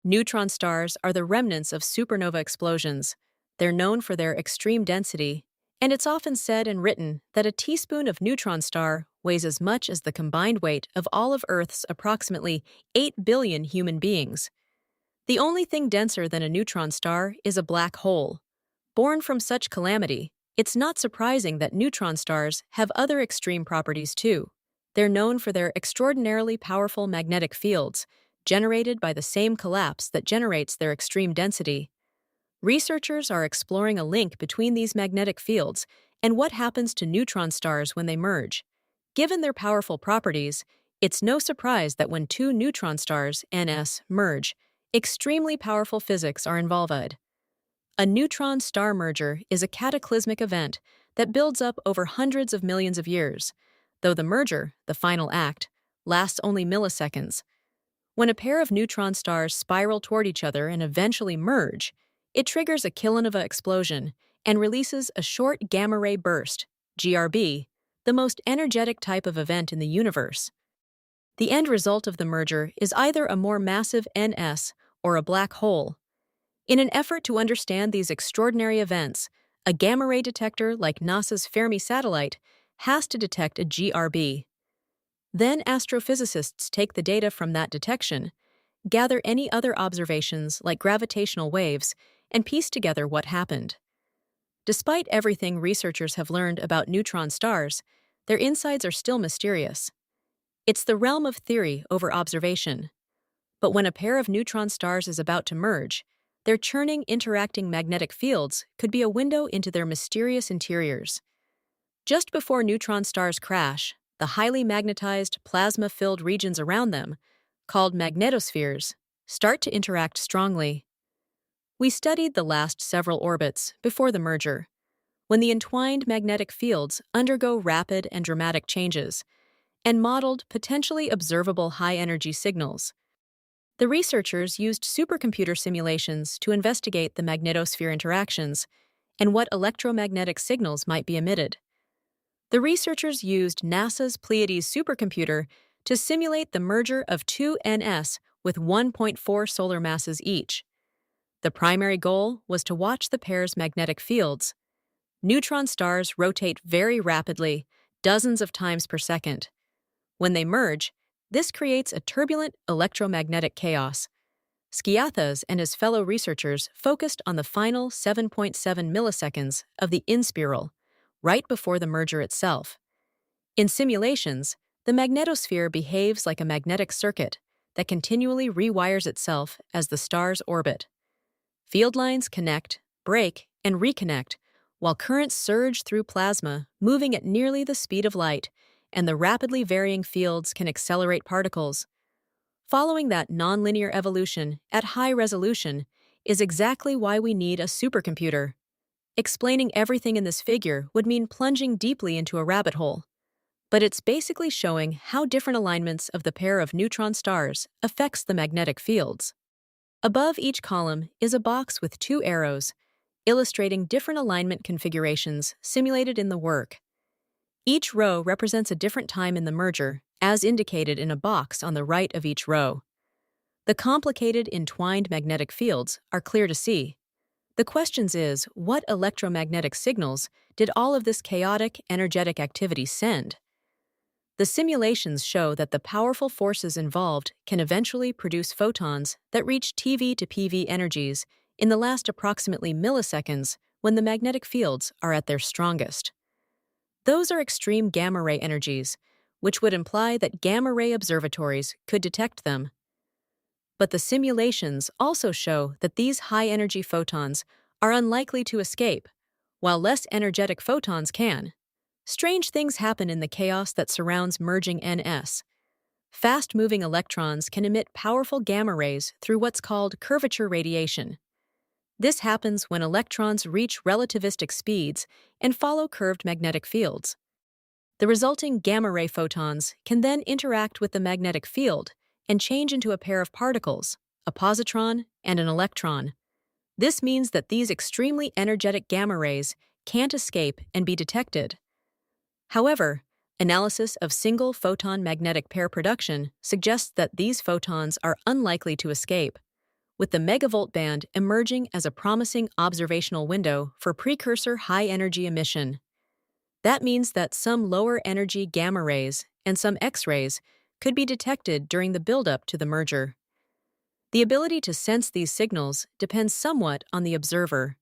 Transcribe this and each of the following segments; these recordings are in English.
Neutron stars are the remnants of supernova explosions. They're known for their extreme density, and it's often said and written that a teaspoon of neutron star weighs as much as the combined weight of all of Earth's approximately 8 billion human beings. The only thing denser than a neutron star is a black hole. Born from such calamity, it's not surprising that neutron stars have other extreme properties too. They're known for their extraordinarily powerful magnetic fields, generated by the same collapse that generates their extreme density. Researchers are exploring a link between these magnetic fields and what happens to neutron stars when they merge. Given their powerful properties, it's no surprise that when two neutron stars, NS, merge, extremely powerful physics are involved. A neutron star merger is a cataclysmic event that builds up over hundreds of millions of years, though the merger, the final act, lasts only milliseconds. When a pair of neutron stars spiral toward each other and eventually merge, it triggers a kilonova explosion and releases a short gamma-ray burst, GRB, the most energetic type of event in the universe. The end result of the merger is either a more massive NS or a black hole. In an effort to understand these extraordinary events, a gamma-ray detector like NASA's Fermi satellite has to detect a GRB. Then astrophysicists take the data from that detection, gather any other observations like gravitational waves, and piece together what happened. Despite everything researchers have learned about neutron stars, their insides are still mysterious. It's the realm of theory over observation. But when a pair of neutron stars is about to merge, their churning, interacting magnetic fields could be a window into their mysterious interiors. Just before neutron stars crash, the highly magnetized, plasma-filled regions around them, called magnetospheres, start to interact strongly. We studied the last several orbits before the merger, when the entwined magnetic fields undergo rapid and dramatic changes, and modeled potentially observable high-energy signals. The researchers used supercomputer simulations to investigate the magnetosphere interactions and what electromagnetic signals might be emitted. The researchers used NASA's Pleiades supercomputer to simulate the merger of two NS with 1.4 solar masses each. The primary goal was to watch the pair's magnetic fields. Neutron stars rotate very rapidly, dozens of times per second. When they merge, this creates a turbulent electromagnetic chaos. Skiathas and his fellow researchers focused on the final 7.7 milliseconds of the in-spiral, right before the merger itself. In simulations, the magnetosphere behaves like a magnetic circuit that continually rewires itself as the stars orbit. Field lines connect, break, and reconnect, while currents surge through plasma, moving at nearly the speed of light, and the rapidly varying fields can accelerate particles. Following that nonlinear evolution at high resolution is exactly why we need a supercomputer. Explaining everything in this figure would mean plunging deeply into a rabbit hole. But it's basically showing how different alignments of the pair of neutron stars affects the magnetic fields. Above each column is a box with two arrows, illustrating different alignment configurations simulated in the work. Each row represents a different time in the merger, as indicated in a box on the right of each row. The complicated entwined magnetic fields are clear to see. The question is, what electromagnetic signals did all of this chaotic, energetic activity send? The simulations show that the powerful forces involved can eventually produce photons that reach TeV-PeV energies in the last approximately milliseconds when the magnetic fields are at their strongest. Those are extreme gamma-ray energies, which would imply that gamma-ray observatories could detect them. But the simulations also show that these high-energy photons are unlikely to escape, while less energetic photons can. Strange things happen in the chaos that surrounds merging NS. Fast-moving electrons can emit powerful gamma rays through what's called curvature radiation. This happens when electrons reach relativistic speeds and follow curved magnetic fields. The resulting gamma-ray photons can then interact with the magnetic field and change into a pair of particles, a positron and an electron. This means that these extremely energetic gamma rays can't escape and be detected. However, analysis of single photon magnetic pair production suggests that these photons are unlikely to escape. with the megavolt band emerging as a promising observational window for precursor high-energy emission. That means that some lower-energy gamma rays and some X-rays could be detected during the buildup to the merger. The ability to sense these signals depends somewhat on the observer.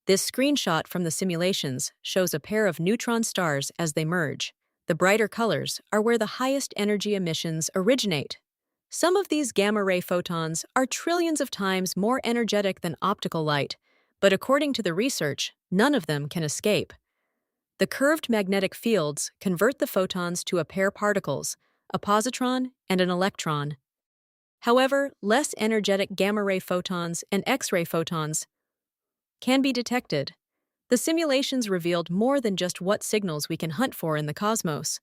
This screenshot from the simulations shows a pair of neutron stars as they merge. The brighter colors are where the highest energy emissions originate. Some of these gamma-ray photons are trillions of times more energetic than optical light, but according to the research, none of them can escape. The curved magnetic fields convert the photons to a pair particles, a positron and an electron. However, less energetic gamma-ray photons and X-ray photons can be detected. The simulations revealed more than just what signals we can hunt for in the cosmos.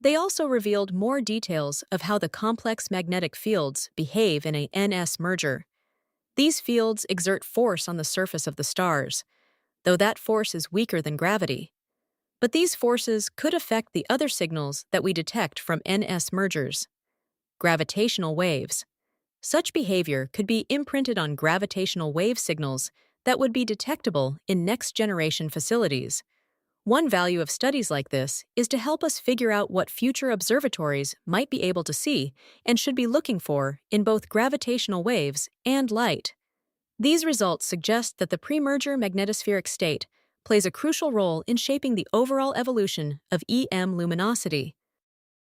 They also revealed more details of how the complex magnetic fields behave in a NS merger. These fields exert force on the surface of the stars, though that force is weaker than gravity. But these forces could affect the other signals that we detect from NS mergers. Gravitational waves. Such behavior could be imprinted on gravitational wave signals that would be detectable in next-generation facilities. One value of studies like this is to help us figure out what future observatories might be able to see and should be looking for in both gravitational waves and light. These results suggest that the pre-merger magnetospheric state plays a crucial role in shaping the overall evolution of EM luminosity.